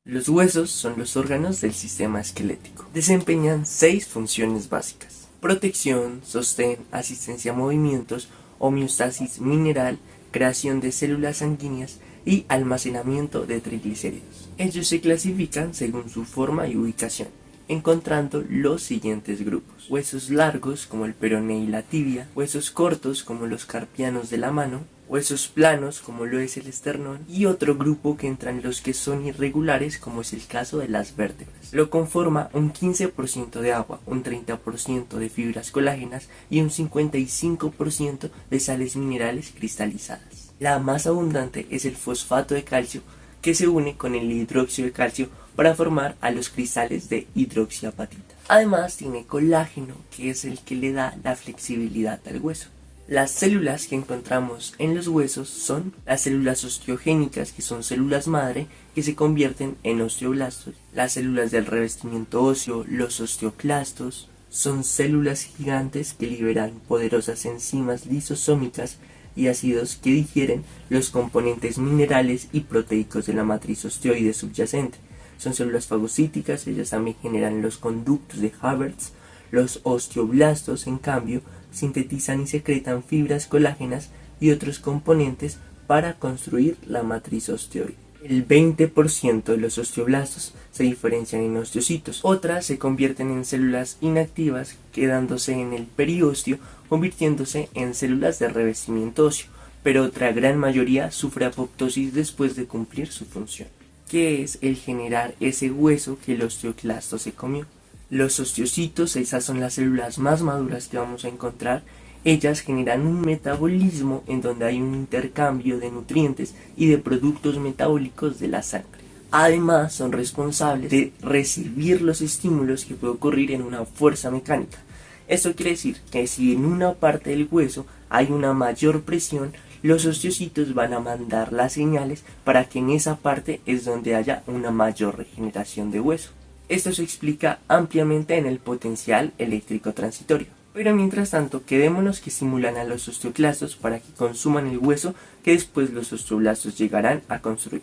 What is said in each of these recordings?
Los huesos son los órganos del sistema esquelético. Desempeñan 6 funciones básicas: protección, sostén, asistencia a movimientos, homeostasis mineral, creación de células sanguíneas y almacenamiento de triglicéridos. Ellos se clasifican según su forma y ubicación, encontrando los siguientes grupos: huesos largos como el peroné y la tibia, huesos cortos como los carpianos de la mano, huesos planos como lo es el esternón, y otro grupo que entran los que son irregulares como es el caso de las vértebras. Lo conforma un 15% de agua, un 30% de fibras colágenas y un 55% de sales minerales cristalizadas. La más abundante es el fosfato de calcio, que se une con el hidróxido de calcio para formar a los cristales de hidroxiapatita. Además tiene colágeno, que es el que le da la flexibilidad al hueso. Las células que encontramos en los huesos son las células osteogénicas, que son células madre que se convierten en osteoblastos. Las células del revestimiento óseo, los osteoclastos, son células gigantes que liberan poderosas enzimas lisosómicas y ácidos que digieren los componentes minerales y proteicos de la matriz osteoide subyacente. Son células fagocíticas, ellas también generan los conductos de Havertz. Los osteoblastos, en cambio, sintetizan y secretan fibras colágenas y otros componentes para construir la matriz osteoide. El 20% de los osteoblastos se diferencian en osteocitos. Otras se convierten en células inactivas, quedándose en el periósteo, convirtiéndose en células de revestimiento óseo, pero otra gran mayoría sufre apoptosis después de cumplir su función, que es el generar ese hueso que el osteoclasto se comió. Los osteocitos, esas son las células más maduras que vamos a encontrar. Ellas generan un metabolismo en donde hay un intercambio de nutrientes y de productos metabólicos de la sangre. Además, son responsables de recibir los estímulos que puede ocurrir en una fuerza mecánica. Esto quiere decir que si en una parte del hueso hay una mayor presión, los osteocitos van a mandar las señales para que en esa parte es donde haya una mayor regeneración de hueso. Esto se explica ampliamente en el potencial eléctrico transitorio. Pero mientras tanto, quedémonos que estimulan a los osteoclastos para que consuman el hueso que después los osteoblastos llegarán a construir.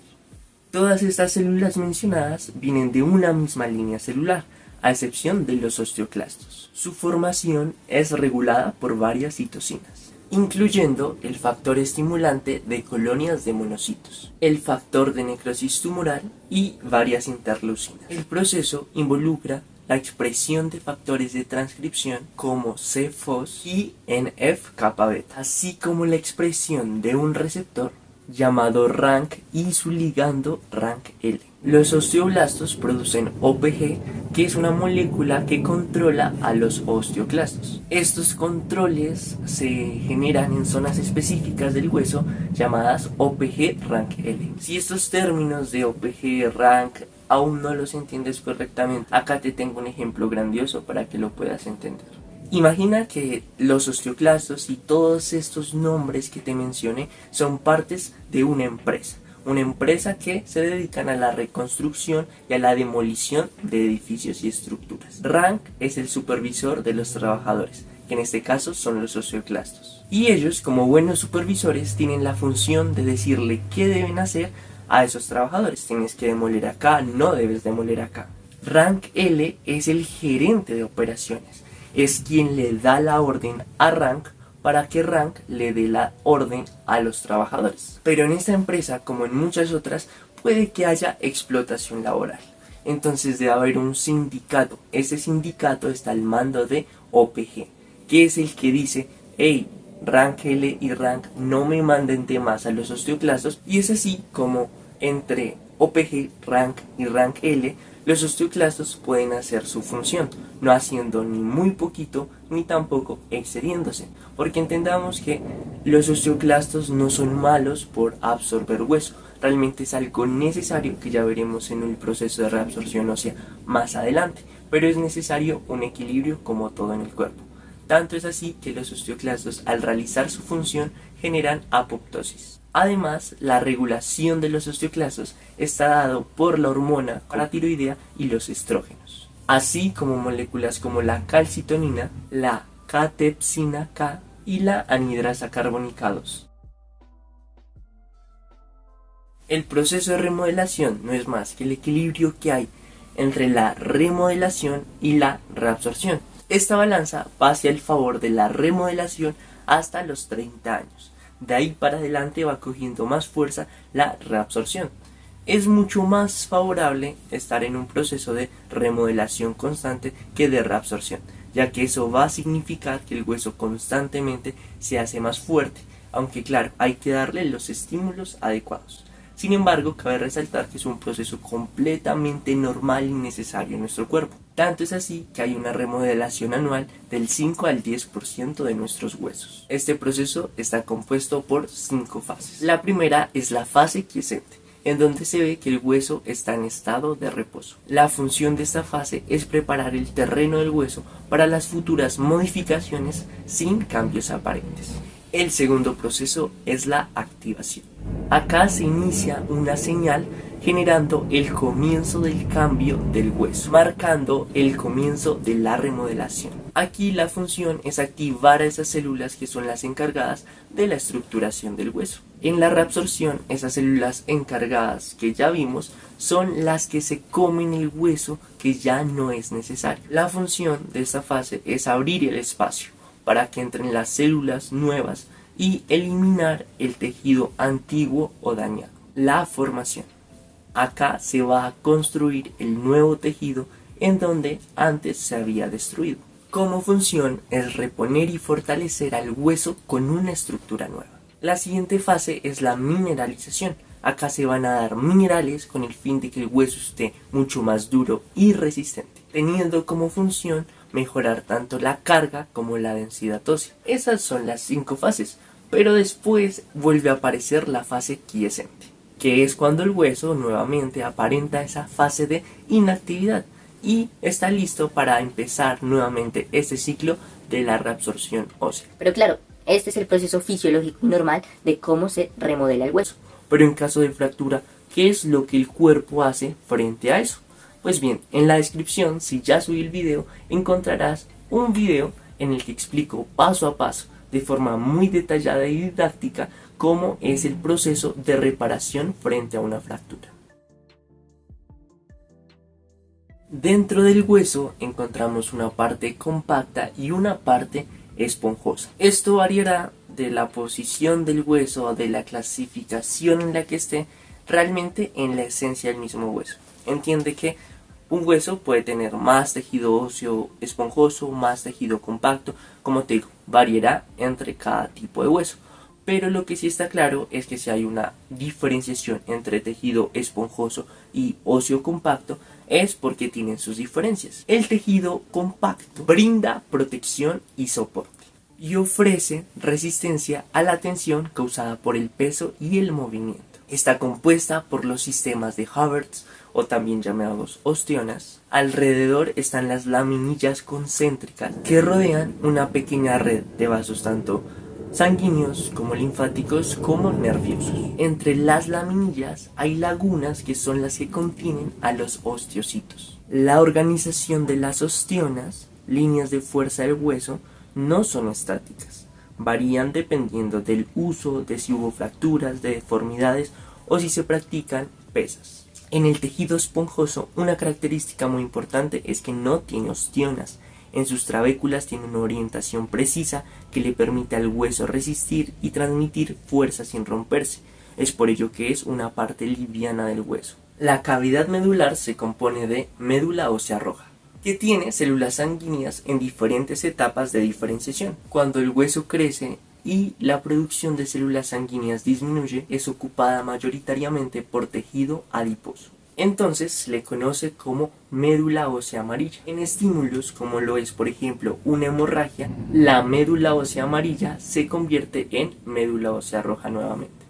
Todas estas células mencionadas vienen de una misma línea celular, a excepción de los osteoclastos. Su formación es regulada por varias citocinas, incluyendo el factor estimulante de colonias de monocitos, el factor de necrosis tumoral y varias interleucinas. El proceso involucra la expresión de factores de transcripción como CFOS y NF-kappa beta, así como la expresión de un receptor llamado RANK y su ligando RANKL. Los osteoblastos producen OPG, que es una molécula que controla a los osteoclastos. Estos controles se generan en zonas específicas del hueso llamadas OPG-RANKL. Si estos términos de OPG-RANK aún no los entiendes correctamente, acá te tengo un ejemplo grandioso para que lo puedas entender. Imagina que los osteoclastos y todos estos nombres que te mencioné son partes de una empresa que se dedican a la reconstrucción y a la demolición de edificios y estructuras. RANK es el supervisor de los trabajadores, que en este caso son los osteoclastos. Y ellos, como buenos supervisores, tienen la función de decirle qué deben hacer a esos trabajadores. Tienes que demoler acá, no debes demoler acá. RANKL es el gerente de operaciones. Es quien le da la orden a RANK para que RANK le dé la orden a los trabajadores. Pero en esta empresa, como en muchas otras, puede que haya explotación laboral. Entonces debe haber un sindicato. Ese sindicato está al mando de OPG, que es el que dice: hey, RANKL y RANK no me manden temas a los osteoclastos. Y es así como entre OPG, RANK y RANKL los osteoclastos pueden hacer su función, no haciendo ni muy poquito ni tampoco excediéndose, porque entendamos que los osteoclastos no son malos por absorber hueso, realmente es algo necesario que ya veremos en el proceso de reabsorción ósea más adelante, pero es necesario un equilibrio como todo en el cuerpo. Tanto es así que los osteoclastos, al realizar su función, generan apoptosis. Además, la regulación de los osteoclastos está dado por la hormona paratiroidea y los estrógenos, así como moléculas como la calcitonina, la catepsina K y la anhidrasa carbónica 2. El proceso de remodelación no es más que el equilibrio que hay entre la remodelación y la reabsorción. Esta balanza va hacia el favor de la remodelación hasta los 30 años. De ahí para adelante va cogiendo más fuerza la reabsorción. Es mucho más favorable estar en un proceso de remodelación constante que de reabsorción, ya que eso va a significar que el hueso constantemente se hace más fuerte, aunque claro, hay que darle los estímulos adecuados. Sin embargo, cabe resaltar que es un proceso completamente normal y necesario en nuestro cuerpo. Tanto es así que hay una remodelación anual del 5 al 10% de nuestros huesos. Este proceso está compuesto por 5 fases. La primera es la fase quiescente, en donde se ve que el hueso está en estado de reposo. La función de esta fase es preparar el terreno del hueso para las futuras modificaciones sin cambios aparentes. El segundo proceso es la activación. Acá se inicia una señal generando el comienzo del cambio del hueso, marcando el comienzo de la remodelación. Aquí la función es activar a esas células que son las encargadas de la estructuración del hueso. En la reabsorción, esas células encargadas que ya vimos son las que se comen el hueso que ya no es necesario. La función de esta fase es abrir el espacio para que entren las células nuevas y eliminar el tejido antiguo o dañado. La formación. Acá se va a construir el nuevo tejido en donde antes se había destruido. Como función es reponer y fortalecer al hueso con una estructura nueva. La siguiente fase es la mineralización. Acá se van a dar minerales con el fin de que el hueso esté mucho más duro y resistente, teniendo como función mejorar tanto la carga como la densidad ósea. Esas son las 5 fases, pero después vuelve a aparecer la fase quiescente, que es cuando el hueso nuevamente aparenta esa fase de inactividad y está listo para empezar nuevamente ese ciclo de la reabsorción ósea. Pero claro, este es el proceso fisiológico y normal de cómo se remodela el hueso. Pero en caso de fractura, ¿qué es lo que el cuerpo hace frente a eso? Pues bien, en la descripción, si ya subí el video, encontrarás un video en el que explico paso a paso, de forma muy detallada y didáctica, cómo es el proceso de reparación frente a una fractura. Dentro del hueso encontramos una parte compacta y una parte esponjosa. Esto variará de la posición del hueso o de la clasificación en la que esté realmente en la esencia del mismo hueso. Entiende que un hueso puede tener más tejido óseo esponjoso, más tejido compacto, como te digo, variará entre cada tipo de hueso. Pero lo que sí está claro es que si hay una diferenciación entre tejido esponjoso y óseo compacto, es porque tienen sus diferencias. El tejido compacto brinda protección y soporte y ofrece resistencia a la tensión causada por el peso y el movimiento. Está compuesta por los sistemas de Havertz, o también llamados ostionas. Alrededor están las laminillas concéntricas que rodean una pequeña red de vasos tanto sanguíneos como linfáticos como nerviosos. Entre las laminillas hay lagunas que son las que contienen a los osteocitos. La organización de las ostionas, líneas de fuerza del hueso, no son estáticas. Varían dependiendo del uso, de si hubo fracturas, de deformidades o si se practican pesas. En el tejido esponjoso, una característica muy importante es que no tiene ostionas. En sus trabéculas tiene una orientación precisa que le permite al hueso resistir y transmitir fuerza sin romperse. Es por ello que es una parte liviana del hueso. La cavidad medular se compone de médula ósea roja, que tiene células sanguíneas en diferentes etapas de diferenciación. Cuando el hueso crece y la producción de células sanguíneas disminuye, es ocupada mayoritariamente por tejido adiposo. Entonces se le conoce como médula ósea amarilla. En estímulos como lo es por ejemplo una hemorragia, la médula ósea amarilla se convierte en médula ósea roja nuevamente.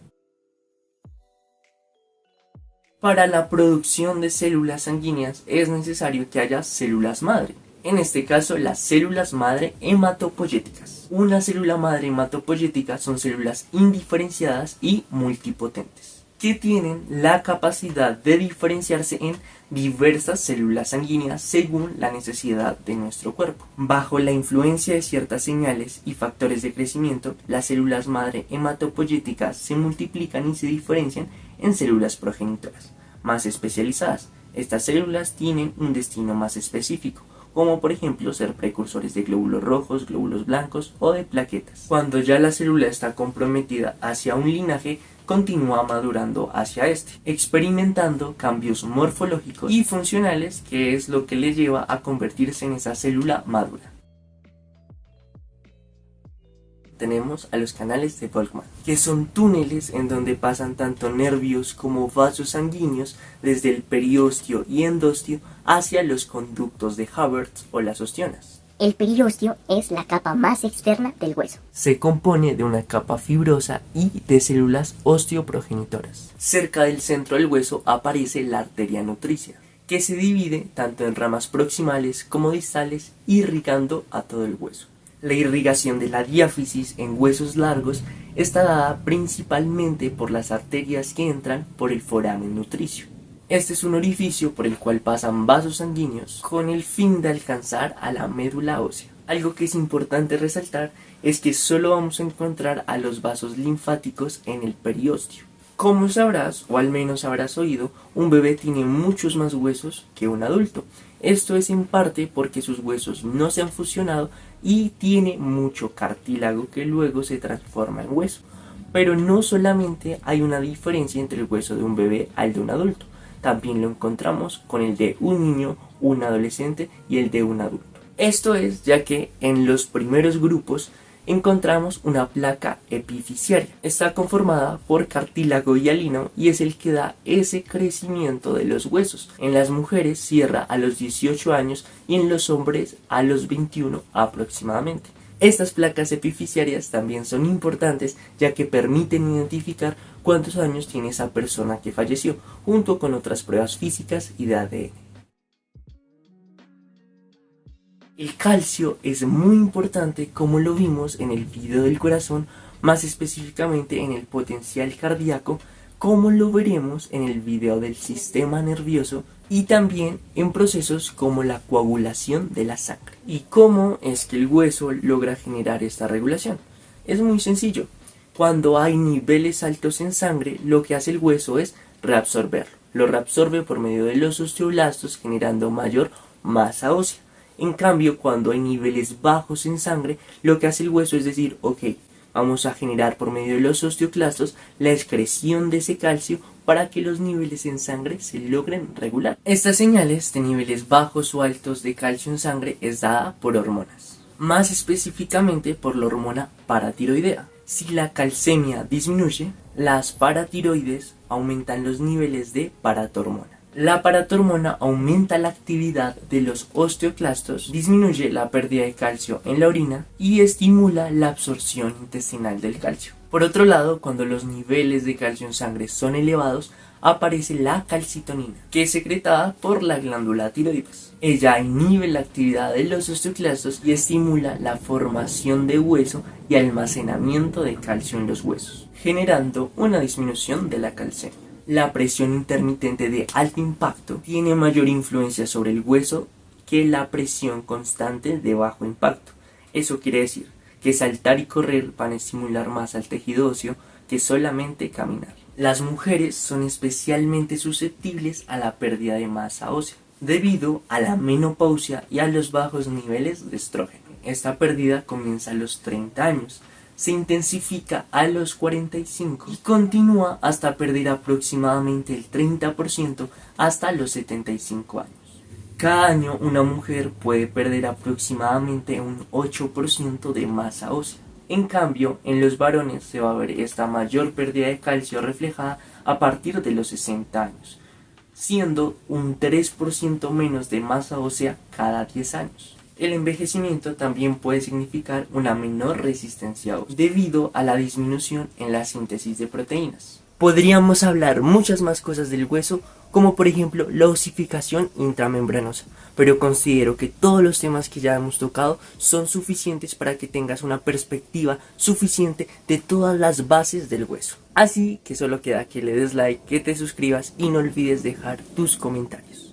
Para la producción de células sanguíneas es necesario que haya células madre. En este caso, las células madre hematopoyéticas. Una célula madre hematopoyética son células indiferenciadas y multipotentes. que tienen la capacidad de diferenciarse en diversas células sanguíneas según la necesidad de nuestro cuerpo. Bajo la influencia de ciertas señales y factores de crecimiento, las células madre hematopoyéticas se multiplican y se diferencian en células progenitoras más especializadas. Estas células tienen un destino más específico, como por ejemplo ser precursores de glóbulos rojos, glóbulos blancos o de plaquetas. Cuando ya la célula está comprometida hacia un linaje, continúa madurando hacia este, experimentando cambios morfológicos y funcionales, que es lo que le lleva a convertirse en esa célula madura. Tenemos a los canales de Volkmann, que son túneles en donde pasan tanto nervios como vasos sanguíneos desde el periósteo y endósteo hacia los conductos de Havertz o las ostionas. El periósteo es la capa más externa del hueso. Se compone de una capa fibrosa y de células osteoprogenitoras. Cerca del centro del hueso aparece la arteria nutricia, que se divide tanto en ramas proximales como distales, irrigando a todo el hueso. La irrigación de la diáfisis en huesos largos está dada principalmente por las arterias que entran por el foramen nutricio. Este es un orificio por el cual pasan vasos sanguíneos con el fin de alcanzar a la médula ósea. Algo que es importante resaltar es que solo vamos a encontrar a los vasos linfáticos en el periósteo. Como sabrás, o al menos habrás oído, un bebé tiene muchos más huesos que un adulto. Esto es en parte porque sus huesos no se han fusionado y tiene mucho cartílago que luego se transforma en hueso. Pero no solamente hay una diferencia entre el hueso de un bebé al de un adulto, también lo encontramos con el de un niño, un adolescente y el de un adulto. Esto es ya que en los primeros grupos encontramos una placa epifisiaria. Está conformada por cartílago hialino y es el que da ese crecimiento de los huesos. En las mujeres cierra a los 18 años y en los hombres a los 21 aproximadamente. Estas placas epifisiarias también son importantes ya que permiten identificar cuántos años tiene esa persona que falleció, junto con otras pruebas físicas y de ADN. El calcio es muy importante, como lo vimos en el video del corazón, más específicamente en el potencial cardíaco, como lo veremos en el video del sistema nervioso y también en procesos como la coagulación de la sangre. ¿Y cómo es que el hueso logra generar esta regulación? Es muy sencillo. Cuando hay niveles altos en sangre, lo que hace el hueso es reabsorberlo. Lo reabsorbe por medio de los osteoblastos, generando mayor masa ósea. En cambio, cuando hay niveles bajos en sangre, lo que hace el hueso es decir, ok, vamos a generar por medio de los osteoclastos la excreción de ese calcio para que los niveles en sangre se logren regular. Estas señales de niveles bajos o altos de calcio en sangre es dada por hormonas, más específicamente por la hormona paratiroidea. Si la calcemia disminuye, las paratiroides aumentan los niveles de paratormona. La paratormona aumenta la actividad de los osteoclastos, disminuye la pérdida de calcio en la orina y estimula la absorción intestinal del calcio. Por otro lado, cuando los niveles de calcio en sangre son elevados, aparece la calcitonina, que es secretada por la glándula tiroides. Ella inhibe la actividad de los osteoclastos y estimula la formación de hueso y almacenamiento de calcio en los huesos, generando una disminución de la calcemia. La presión intermitente de alto impacto tiene mayor influencia sobre el hueso que la presión constante de bajo impacto. Eso quiere decir que saltar y correr van a estimular más al tejido óseo que solamente caminar. Las mujeres son especialmente susceptibles a la pérdida de masa ósea debido a la menopausia y a los bajos niveles de estrógeno. Esta pérdida comienza a los 30 años. Se intensifica a los 45 y continúa hasta perder aproximadamente el 30% hasta los 75 años. Cada año una mujer puede perder aproximadamente un 8% de masa ósea. En cambio, en los varones se va a ver esta mayor pérdida de calcio reflejada a partir de los 60 años, siendo un 3% menos de masa ósea cada 10 años. El envejecimiento también puede significar una menor resistencia ósea debido a la disminución en la síntesis de proteínas. Podríamos hablar muchas más cosas del hueso, como por ejemplo la osificación intramembranosa, pero considero que todos los temas que ya hemos tocado son suficientes para que tengas una perspectiva suficiente de todas las bases del hueso. Así que solo queda que le des like, que te suscribas y no olvides dejar tus comentarios.